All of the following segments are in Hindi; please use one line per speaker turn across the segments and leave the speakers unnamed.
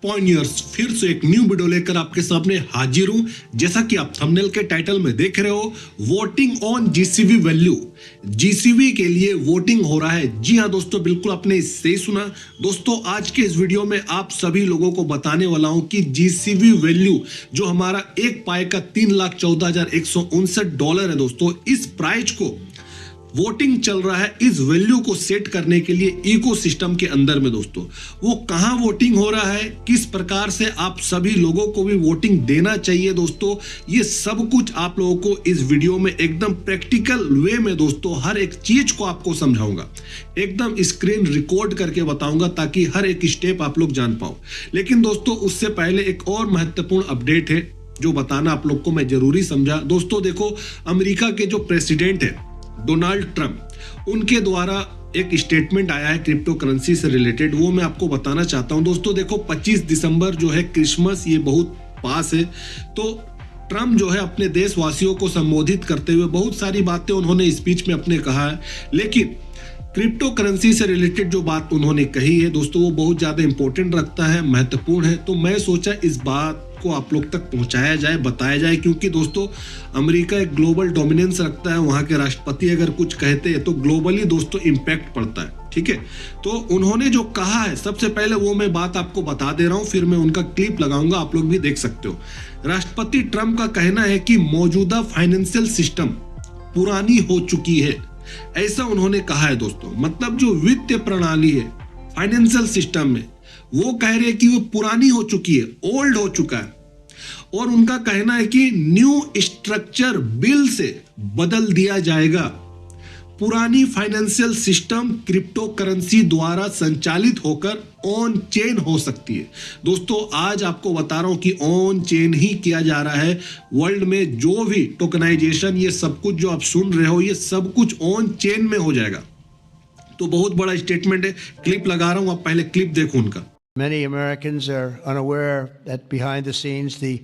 पॉइंटर्स फिर से एक न्यू वीडियो लेकर आपके सामने हाजिर हूं। जैसा कि आप थंबनेल के टाइटल में देख रहे हो, voting on GCB value, GCB के लिए वोटिंग हो रहा है। जी हां दोस्तों, बिल्कुल आपने सही सुना। दोस्तों आज के इस वीडियो में आप सभी लोगों को बताने वाला हूं कि जीसीबी वैल्यू जो हमारा एक पाए का $3,14,159 है दोस्तों, इस प्राइस को वोटिंग चल रहा है, इस वैल्यू को सेट करने के लिए इकोसिस्टम के अंदर में दोस्तों वो कहां वोटिंग हो रहा है, किस प्रकार से आप सभी लोगों को भी वोटिंग देना चाहिए दोस्तों, ये सब कुछ आप लोगों को इस वीडियो में एकदम प्रैक्टिकल वे में दोस्तों हर एक चीज को आपको समझाऊंगा, एकदम स्क्रीन रिकॉर्ड करके बताऊंगा ताकि हर एक स्टेप आप लोग जान पाओ। लेकिन दोस्तों उससे पहले एक और महत्वपूर्ण अपडेट है जो बताना आप लोग को मैं जरूरी समझा। दोस्तों देखो, अमेरिका के जो प्रेसिडेंट है डोनाल्ड ट्रंप, उनके द्वारा एक स्टेटमेंट आया है क्रिप्टो करेंसी से रिलेटेड, वो मैं आपको बताना चाहता हूं। दोस्तों देखो 25 दिसंबर जो है क्रिसमस, ये बहुत पास है, तो ट्रंप जो है अपने देशवासियों को संबोधित करते हुए बहुत सारी बातें उन्होंने स्पीच में अपने कहा है, लेकिन क्रिप्टो करेंसी से रिलेटेड जो बात उन्होंने कही है दोस्तों वो बहुत ज्यादा इंपॉर्टेंट रखता है, महत्वपूर्ण है। तो मैं सोचा इस बात को आप लोग तक पहुंचाया जाए, बताया जाए, क्योंकि दोस्तों अमेरिका एक ग्लोबल डोमिनेंस रखता है, वहां के राष्ट्रपति अगर कुछ कहते हैं तो ग्लोबली दोस्तों इंपैक्ट पड़ता है, ठीक है। तो उन्होंने जो कहा है सबसे पहले वो मैं बात आपको बता दे रहा हूं, फिर मैं उनका क्लिप लगाऊंगा, आप लोग भी देख सकते हो। राष्ट्रपति ट्रंप का कहना है कि मौजूदा फाइनेंशियल सिस्टम पुरानी हो चुकी है, ऐसा उन्होंने कहा है दोस्तों। मतलब जो वित्तीय प्रणाली है फाइनेंशियल सिस्टम में, वो कह रहे हैं कि वो पुरानी हो चुकी है, ओल्ड हो चुका है, और उनका कहना है कि न्यू स्ट्रक्चर बिल से बदल दिया जाएगा। पुरानी फाइनेंशियल सिस्टम क्रिप्टो करेंसी द्वारा संचालित होकर ऑन चेन हो सकती है। दोस्तों आज आपको बता रहा हूं कि ऑन चेन ही किया जा रहा है। वर्ल्ड में जो भी टोकनाइजेशन, ये सब कुछ जो आप सुन रहे हो, ये सब कुछ ऑन चेन में हो जाएगा। तो बहुत बड़ा स्टेटमेंट है, क्लिप लगा रहा हूं, आप पहले क्लिप देखो उनका।
Many Americans are unaware that behind the scenes, the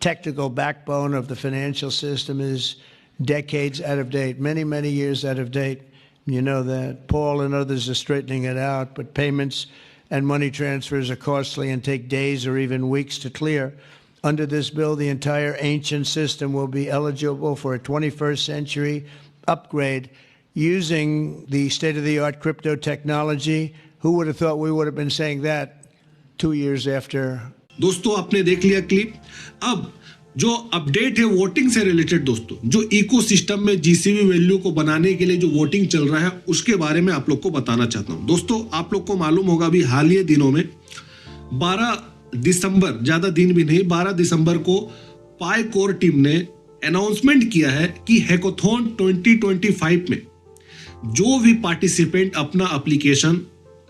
technical backbone of the financial system is decades out of date, many, many years out of date. You know that. Paul and others are straightening it out, but payments and money transfers are costly and take days or even weeks to clear. Under this bill, the entire ancient system will be eligible for a 21st century upgrade using the state-of-the-art crypto technology. Who would have thought we would have been saying that 2 years after?
दोस्तों आपने देख लिया क्लिप। अब जो अपडेट है वोटिंग से रिलेटेड दोस्तों, जो इकोसिस्टम में जीसीबी वैल्यू को बनाने के लिए जो वोटिंग चल रहा है उसके बारे में आप लोग को बताना चाहता हूं। दोस्तों आप लोग को मालूम होगा अभी हाल ही दिनों में 12 दिसंबर, ज्यादा दिन भी नहीं, 12 दिसंबर को पाई कोर टीम ने अनाउंसमेंट किया है कि हैकाथॉन 2025 में जो भी पार्टिसिपेंट अपना एप्लीकेशन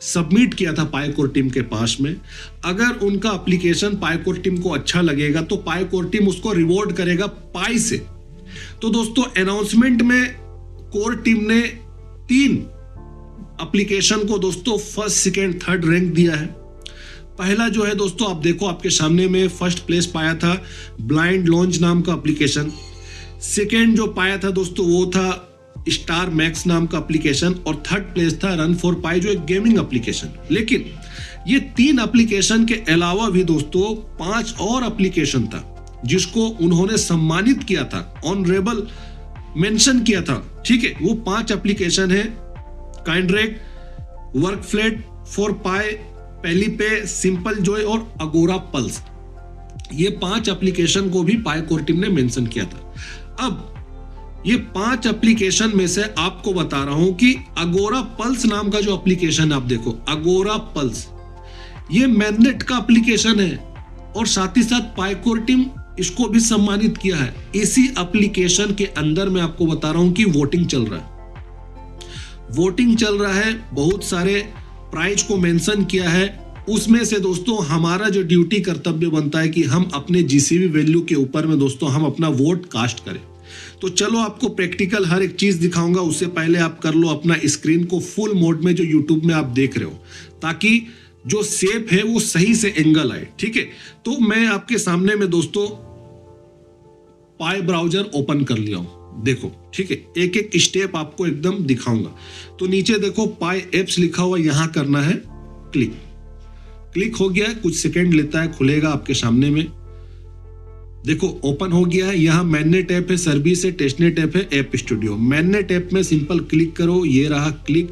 सबमिट किया था पाईकोर टीम के पास में, अगर उनका एप्लीकेशन पाईकोर टीम को अच्छा लगेगा तो पाईकोर टीम उसको रिवॉर्ड करेगा पाई से। तो दोस्तों अनाउंसमेंट में कोर टीम ने 3 एप्लीकेशन को दोस्तों फर्स्ट, सेकेंड, थर्ड रैंक दिया है। पहला जो है दोस्तों आप देखो आपके सामने में फर्स्ट प्लेस पाया था ब्लाइंड लॉन्च नाम का एप्लीकेशन। सेकेंड जो पाया था दोस्तों वो था स्टार मैक्स नाम का एप्लीकेशन, और थर्ड प्लेस था रन फॉर पाई जो एक गेमिंग एप्लीकेशन। लेकिन ये 3 एप्लीकेशन के अलावा भी दोस्तों 5 और एप्लीकेशन था जिसको उन्होंने सम्मानित किया था, ऑनरेबल मेंशन किया था, ठीक है। वो 5 एप्लीकेशन है काइंड्रेक, वर्कफ्लेट, फॉर पाई, पेलीपे, सिंपल जॉय और अगोरा पल्स। ये 5 एप्लीकेशन को भी पाई कोर टीम ने मेंशन किया था। अब ये 5 एप्लीकेशन में से आपको बता रहा हूं कि अगोरा पल्स नाम का जो एप्लीकेशन आप देखो, अगोरा पल्स, ये मैग्नेट का एप्लीकेशन है और साथ ही साथ पाईकोर टीम इसको भी सम्मानित किया है। इसी एप्लीकेशन के अंदर मैं आपको बता रहा हूं कि वोटिंग चल रहा है, वोटिंग चल रहा है, बहुत सारे प्राइज को मेंशन किया है। उसमें से दोस्तों हमारा जो ड्यूटी कर्तव्य बनता है कि हम अपने जीसीबी वैल्यू के ऊपर में दोस्तों हम अपना वोट कास्ट करें। तो चलो आपको प्रैक्टिकल हर एक चीज दिखाऊंगा, उससे पहले आप कर लो अपना स्क्रीन को फुल मोड में जो यूट्यूब में आप देख रहे हो, ताकि जो शेप है वो सही से एंगल आए, ठीक है। तो मैं आपके सामने में दोस्तों पाई ब्राउजर ओपन कर लिया हूं, देखो, ठीक है। एक एक स्टेप आपको एकदम दिखाऊंगा। तो नीचे देखो पाई एप्स लिखा हुआ, यहां करना है क्लिक। क्लिक हो गया है, कुछ सेकंड लेता है, खुलेगा आपके सामने में। देखो ओपन हो गया है। यहाँ मैननेट ऐप है, सर्विस है, टेस्टनेट ऐप है, ऐप स्टूडियो। मैननेट ऐप में सिंपल क्लिक करो, ये रहा क्लिक।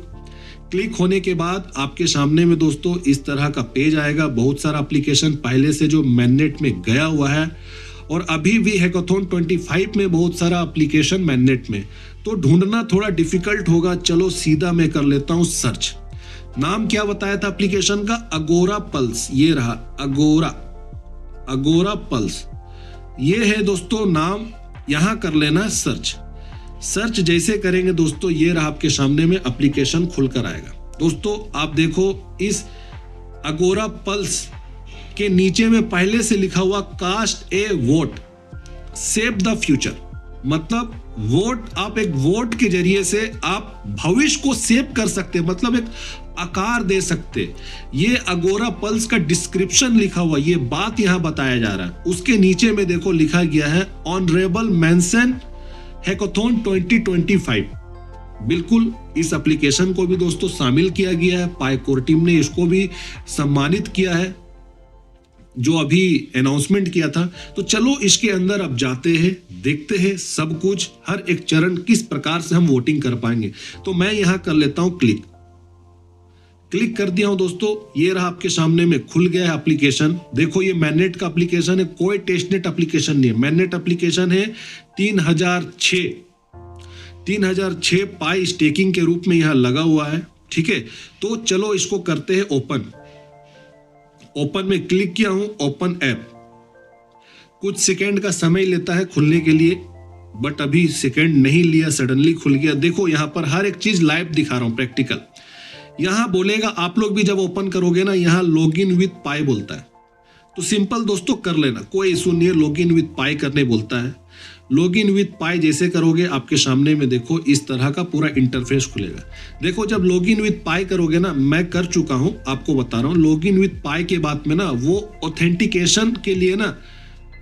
क्लिक होने के बाद आपके सामने में दोस्तों इस तरह का पेज आएगा। बहुत सारा एप्लीकेशन पहले से जो मैननेट में गया हुआ है, और अभी भी हैकाथॉन 25 में बहुत सारा एप्लीकेशन मैननेट में, तो ढूंढना थोड़ा डिफिकल्ट होगा। चलो सीधा मैं कर लेता हूं सर्च। नाम क्या बताया था एप्लीकेशन का? अगोरा पल्स। ये रहा अगोरा पल्स, ये है दोस्तों नाम। यहां कर लेना सर्च। सर्च जैसे करेंगे दोस्तों, ये रहा आपके सामने में एप्लीकेशन खुलकर आएगा। दोस्तों आप देखो, इस अगोरा पल्स के नीचे में पहले से लिखा हुआ cast a vote, save the future. मतलब वोट, आप एक वोट के जरिए से आप भविष्य को सेव कर सकते, मतलब एक आकार दे सकते। ये अगोरा पल्स का डिस्क्रिप्शन लिखा हुआ, ये बात यहां बताया जा रहा है। उसके नीचे में देखो लिखा गया है ऑनरेबल मेंशन हैकाथॉन 2025। बिल्कुल इस एप्लीकेशन को भी दोस्तों शामिल किया गया है। पाइकोर टीम ने इसको भी सम्मानित किया है, जो अभी अनाउंसमेंट किया था। तो चलो इसके अंदर अब जाते हैं, देखते हैं सब कुछ, हर एक चरण किस प्रकार से हम वोटिंग कर पाएंगे। तो मैं यहां कर लेता हूं क्लिक। क्लिक कर दिया हूं दोस्तों, ये रहा आपके सामने में खुल गया है एप्लीकेशन। देखो ये मैननेट का एप्लीकेशन है, कोई टेस्टनेट एप्लीकेशन नहीं है। मैननेट एप्लीकेशन है। 3006 पाई स्टेकिंग के रूप में यहां लगा हुआ है। ठीक है, तो चलो इसको करते हैं ओपन। ओपन में क्लिक किया हूं, ओपन ऐप। कुछ सेकंड का समय लेता है खुलने के लिए, बट अभी सेकंड नहीं लिया, सडनली खुल गया। देखो यहां पर हर एक चीज लाइव दिखा रहा हूं, प्रैक्टिकल। यहां बोलेगा, आप लोग भी जब ओपन करोगे ना, यहां लॉगिन विद पाई बोलता है, तो सिंपल दोस्तों कर लेना, कोई इशू नहीं है। लॉगिन विद पाई करने बोलता है। लॉगिन विद पाई जैसे करोगे, आपके सामने में देखो इस तरह का पूरा इंटरफेस खुलेगा। देखो जब लॉगिन विद पाई करोगे ना, मैं कर चुका हूं, आपको बता रहा हूं। लॉगिन विद पाई के बाद में ना, वो ऑथेंटिकेशन के लिए ना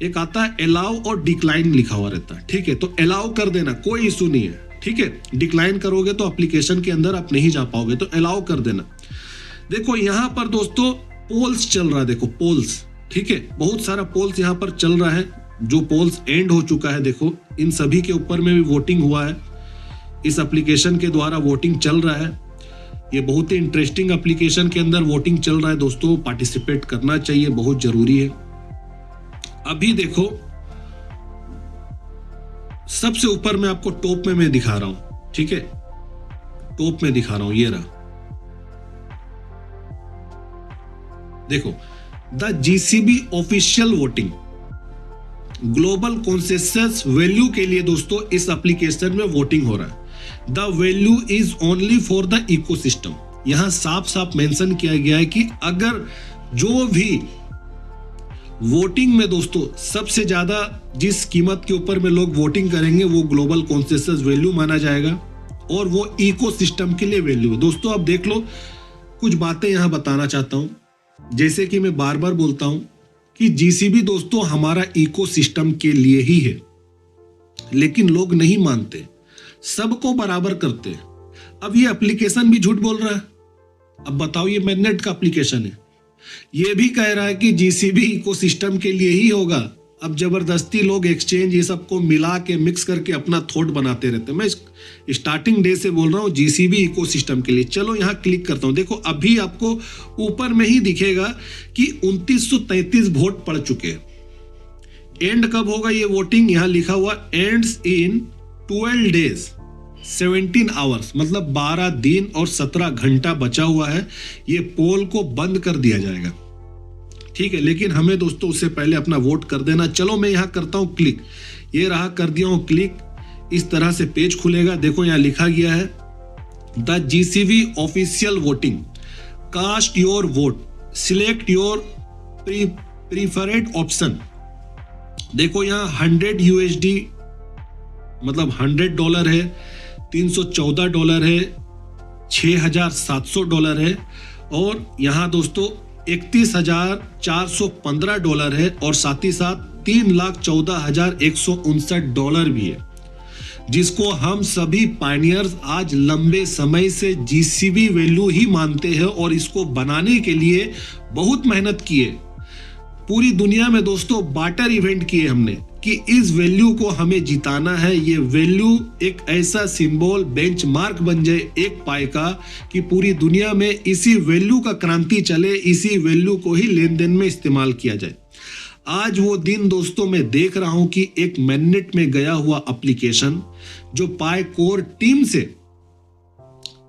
एक आता है अलाउ और डिक्लाइन लिखा हुआ रहता है। ठीक है, तो अलाउ कर देना, कोई इशू नहीं है। ठीक है, डिक्लाइन करोगे तो एप्लीकेशन के अंदर आप नहीं जा पाओगे, तो अलाउ कर देना। देखो यहां पर दोस्तों पोल्स चल रहा है, देखो पोल्स। ठीक है, बहुत सारा पोल्स यहां पर चल रहा है। जो पोल्स एंड हो चुका है, देखो इन सभी के ऊपर में भी वोटिंग हुआ है। इस एप्लीकेशन के द्वारा वोटिंग चल रहा है। ये बहुत ही इंटरेस्टिंग एप्लीकेशन के अंदर वोटिंग चल रहा है दोस्तों, पार्टिसिपेट करना चाहिए, बहुत जरूरी है। अभी देखो सबसे ऊपर में आपको टॉप में मैं दिखा रहा हूं। ठीक है, टॉप में दिखा रहा हूं, ये रहा। देखो the GCB official voting global consensus value के लिए दोस्तों इस एप्लीकेशन में वोटिंग हो रहा है। The value is only for the ecosystem. यहां साफ साफ मेंशन किया गया है कि अगर जो भी वोटिंग में दोस्तों सबसे ज्यादा जिस कीमत के ऊपर में लोग वोटिंग करेंगे, वो ग्लोबल कॉन्सेंसस वैल्यू माना जाएगा, और वो इकोसिस्टम के लिए वैल्यू है। दोस्तों अब देख लो, कुछ बातें यहां बताना चाहता हूं। जैसे कि मैं बार बार बोलता हूं कि जीसीबी दोस्तों हमारा इकोसिस्टम के लिए ही है, लेकिन लोग नहीं मानते, सबको बराबर करते हैं। अब ये एप्लीकेशन भी झूठ बोल रहा है। अब बताओ, ये मैननेट का एप्लीकेशन है, ये भी कह रहा है कि जीसीबी इकोसिस्टम के लिए ही होगा। अब जबरदस्ती लोग एक्सचेंज ये सबको मिला के मिक्स करके अपना थॉट बनाते रहते हैं। मैं स्टार्टिंग डे से बोल रहा हूँ जीसीबी इकोसिस्टम के लिए। चलो यहाँ क्लिक करता हूँ। देखो अभी आपको ऊपर में ही दिखेगा कि 2933 वोट पड़ चुके हैं। एंड कब होगा ये वोटिंग? यहाँ लिखा हुआ एंड्स इन 12 डेज 17 आवर्स, मतलब 12 दिन और 17 घंटा बचा हुआ है। ये पोल को बंद कर दिया जाएगा। ठीक है, लेकिन हमें दोस्तों उससे पहले अपना वोट कर देना। चलो मैं यहां करता हूं क्लिक। ये रहा, कर दिया हूं क्लिक। इस तरह से पेज खुलेगा। देखो यहां लिखा गया है the GCB official voting, cast your vote, select your preferred option. देखो यहां 100 USD मतलब $100 है, $314 है, $6,700 है, और यहां दोस्तों $31,415 है, और साथ ही साथ $3,14,159 भी है। जिसको हम सभी पायनियर्स आज लंबे समय से जीसीबी वैल्यू ही मानते हैं और इसको बनाने के लिए बहुत मेहनत की है। पूरी दुनिया में दोस्तों बार्टर इवेंट किए हमने कि इस वैल्यू को हमें जिताना है। ये वैल्यू एक ऐसा सिंबल बेंचमार्क बन जाए एक पाई का कि पूरी दुनिया में इसी वैल्यू का क्रांति चले, इसी वैल्यू को ही लेन देन में इस्तेमाल किया जाए। आज वो दिन दोस्तों मैं देख रहा हूं कि एक मिनट में गया हुआ एप्लीकेशन जो पाई कोर टीम से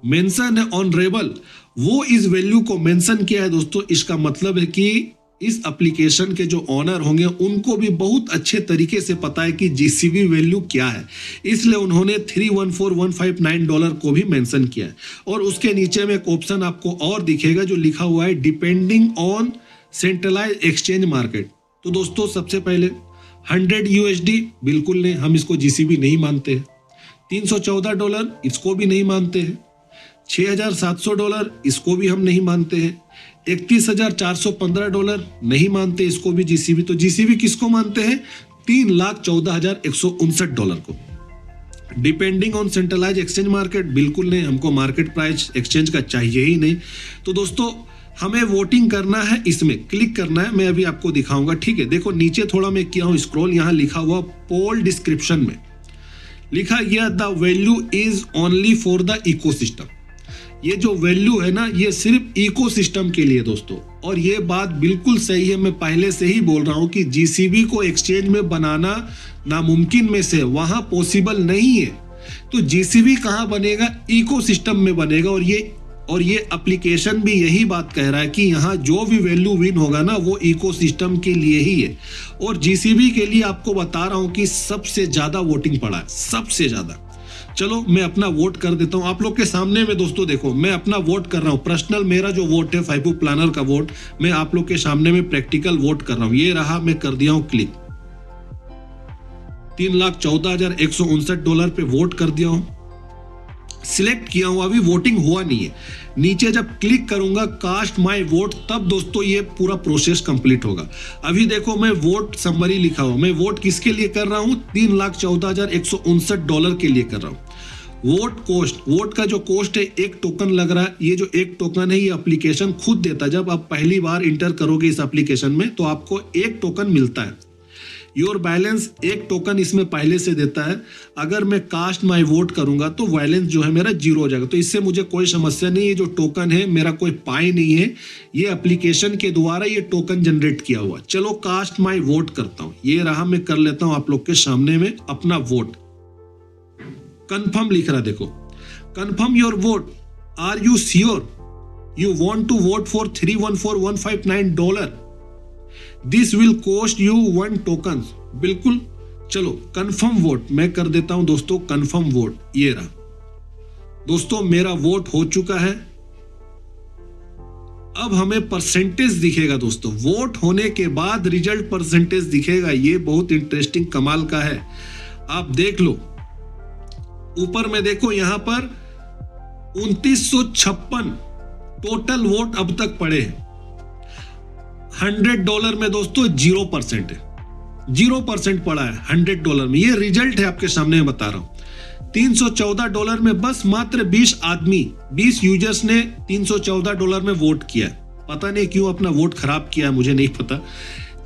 मेंशन है ऑनरेबल, वो इस वैल्यू को मेंशन किया है दोस्तों। इसका मतलब है कि इस एप्लीकेशन के जो ऑनर होंगे उनको भी बहुत अच्छे तरीके से पता है कि जीसीबी वैल्यू क्या है, इसलिए उन्होंने $314,159 को भी मेंशन किया है। और उसके नीचे में एक ऑप्शन आपको और दिखेगा जो लिखा हुआ है depending on centralize exchange market. तो दोस्तों सबसे पहले $100 बिल्कुल नहीं, हम इसको जीसीबी नहीं मानते हैं। $314 इसको भी नहीं मानते हैं। $6,700 इसको भी हम नहीं मानते हैं। $31,415 नहीं मानते इसको भी जीसीबी। तो जीसीबी किसको मानते हैं? $3,14,159 को। Depending on centralize exchange market बिल्कुल नहीं, हमको मार्केट प्राइस एक्सचेंज का चाहिए ही नहीं। तो दोस्तों हमें वोटिंग करना है, इसमें क्लिक करना है, मैं अभी आपको दिखाऊंगा। ठीक है, देखो नीचे थोड़ा मैं किया हूं स्क्रॉल, यहां लिखा हुआ पोल डिस्क्रिप्शन में लिखा गया the value is only for the ecosystem. ये जो वैल्यू है ना, ये सिर्फ इकोसिस्टम के लिए दोस्तों। और ये बात बिल्कुल सही है, मैं पहले से ही बोल रहा हूं कि जीसीबी को एक्सचेंज में बनाना नामुमकिन में से, वहां पॉसिबल नहीं है। तो जीसीबी कहां बनेगा? इकोसिस्टम में बनेगा। और ये एप्लीकेशन भी यही बात कह रहा है कि यहाँ जो भी वैल्यू विन होगा ना वो इकोसिस्टम के लिए ही है। और जीसीबी के लिए आपको बता रहा हूं कि सबसे ज्यादा वोटिंग पड़ा है, सबसे ज्यादा। चलो मैं अपना वोट कर देता हूं आप लोग के सामने में दोस्तों। देखो मैं अपना वोट कर रहा हूं, पर्सनल मेरा जो वोट है फाइबू प्लानर का वोट, मैं आप लोग के सामने में प्रैक्टिकल वोट कर रहा हूं। ये रहा, मैं कर दिया हूं क्लिक। $3,14,159 पे वोट कर दिया हूं, सिलेक्ट किया हूं। अभी वोटिंग हुआ नहीं है। नीचे जब क्लिक करूंगा कास्ट माय वोट, तब दोस्तों ये पूरा प्रोसेस कंप्लीट होगा। अभी देखो मैं वोट समरी लिखा हुआ, मैं वोट किसके लिए कर रहा हूं? $3,14,159 के लिए कर रहा हूं। वोट कोस्ट, वोट का जो कोस्ट है 1 टोकन लग रहा है। ये जो 1 टोकन है ये एप्लीकेशन खुद देता है। जब आप पहली बार इंटर करोगे इस एप्लीकेशन में तो आपको 1 टोकन मिलता है। योर बैलेंस 1 टोकन इसमें पहले से देता है। अगर मैं कास्ट माय वोट करूंगा तो बैलेंस जो है मेरा 0 हो जाएगा। तो इससे मुझे कोई समस्या नहीं है। जो टोकन है मेरा कोई पाई नहीं है, ये एप्लीकेशन के द्वारा ये टोकन जनरेट किया हुआ। चलो कास्ट माय वोट करता हूं। ये रहा, मैं कर लेता हूं आप लोग के सामने में अपना वोट। कंफर्म लिख रहा, देखो confirm your vote. Are you sure you want to vote for $314,159? This will cost you 1 token. बिल्कुल, चलो कंफर्म वोट मैं कर देता हूं दोस्तों, कंफर्म वोट। ये रहा दोस्तों, मेरा वोट हो चुका है। अब हमें परसेंटेज दिखेगा दोस्तों, वोट होने के बाद रिजल्ट परसेंटेज दिखेगा। ये बहुत इंटरेस्टिंग कमाल का है, आप देख लो। ऊपर में देखो, यहां पर 2956 टोटल वोट अब तक पड़े हैं। $100 में दोस्तों 0% है, 0% पड़ा है $100 में। ये रिजल्ट है, आपके सामने मैं बता रहा हूं। $314 में बस मात्र 20 आदमी, 20 यूजर्स ने $314 में वोट किया। पता नहीं क्यों अपना वोट खराब किया, मुझे नहीं पता।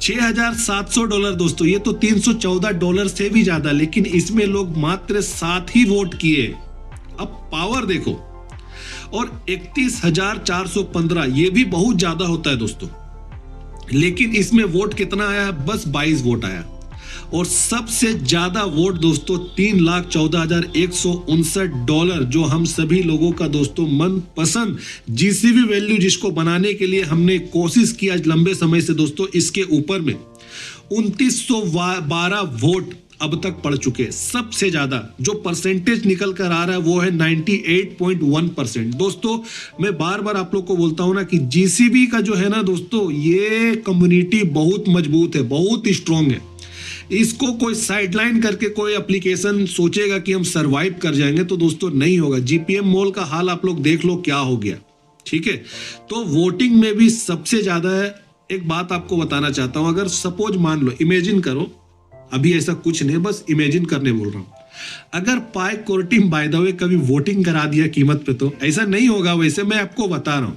$6,700 दोस्तों, ये तो $314 से भी ज्यादा, लेकिन इसमें लोग मात्र 7 ही वोट किए। अब पावर देखो। और 31,415, ये भी बहुत ज्यादा होता है दोस्तों, लेकिन इसमें वोट कितना आया? बस 22 वोट आया। और सबसे ज्यादा वोट दोस्तों $3,14,159, जो हम सभी लोगों का दोस्तों मनपसंद जीसीबी वैल्यू, जिसको बनाने के लिए हमने कोशिश की आज लंबे समय से दोस्तों, इसके ऊपर में 2912 वोट अब तक पड़ चुके। सबसे ज्यादा जो परसेंटेज निकल कर आ रहा है वो है 98.1%। दोस्तों मैं बार बार आप लोग को बोलता हूं ना कि जीसीबी का जो है ना दोस्तों, ये कम्युनिटी बहुत मजबूत है, बहुत स्ट्रांग है। इसको कोई साइडलाइन करके कोई एप्लीकेशन सोचेगा कि हम सरवाइव कर जाएंगे तो दोस्तों नहीं होगा। जीपीएम मॉल का हाल आप लोग देख लो क्या हो गया। ठीक है, तो वोटिंग में भी सबसे ज्यादा है। एक बात आपको बताना चाहता हूं, अगर सपोज मान लो, इमेजिन करो, अभी ऐसा कुछ नहीं, बस इमेजिन करने बोल रहा हूं। अगर Pi core team by the way कभी वोटिंग करा दिया कीमत पे, तो ऐसा नहीं होगा, वैसे मैं आपको बता रहा हूं।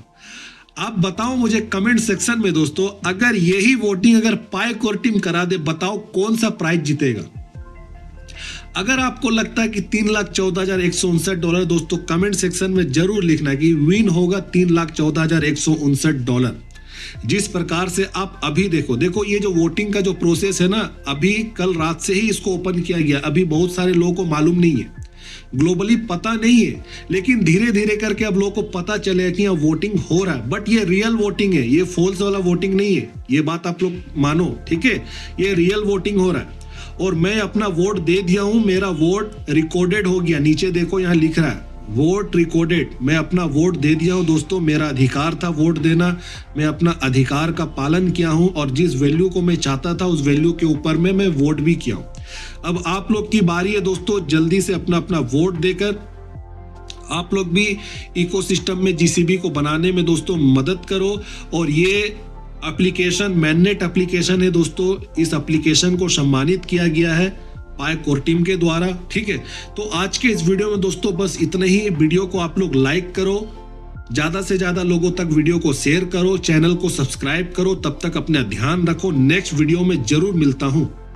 आप बताओ मुझे कमेंट सेक्शन में दोस्तों, अगर यही वोटिंग अगर पाई कोर टीम करा दे, बताओ कौन सा प्राइज जीतेगा। अगर आपको लगता है कि $3,14,159, दोस्तों कमेंट सेक्शन में जरूर लिखना कि विन होगा $3,14,159। जिस प्रकार से आप अभी देखो ये जो वोटिंग का जो प्रोसेस है ना, अभी कल रात से ही इसको ओपन किया गया। अभी बहुत सारे लोगों को मालूम नहीं है, ग्लोबली पता नहीं है, लेकिन धीरे धीरे करके अब लोगों को पता चले कि यहाँ वोटिंग हो रहा है। बट ये रियल वोटिंग है, ये फॉल्स वाला वोटिंग नहीं है, ये बात आप लोग मानो, ठीक है। ये रियल वोटिंग हो रहा है और मैं अपना वोट दे दिया हूं, मेरा वोट रिकॉर्डेड हो गया। नीचे देखो यहाँ लिख रहा है वोट रिकॉर्डेड, मैं अपना वोट दे दिया हूं दोस्तों। मेरा अधिकार था वोट देना, मैं अपना अधिकार का पालन किया हूं और जिस वैल्यू को मैं चाहता था उस वैल्यू के ऊपर में मैं वोट भी किया हूं। अब आप लोग की बारी है दोस्तों, जल्दी से अपना अपना वोट देकर आप लोग भी इकोसिस्टम में जीसीबी को बनाने में दोस्तों मदद करो। और ये एप्लीकेशन मैननेट एप्लीकेशन है दोस्तों, इस एप्लीकेशन को सम्मानित किया गया है पाई कोर टीम के द्वारा, ठीक है। तो आज के इस वीडियो में दोस्तों बस इतना ही। वीडियो को आप लोग लाइक करो, ज्यादा से ज्यादा लोगों तक वीडियो को शेयर करो, चैनल को सब्सक्राइब करो। तब तक अपना ध्यान रखो, नेक्स्ट वीडियो में जरूर मिलता हूं।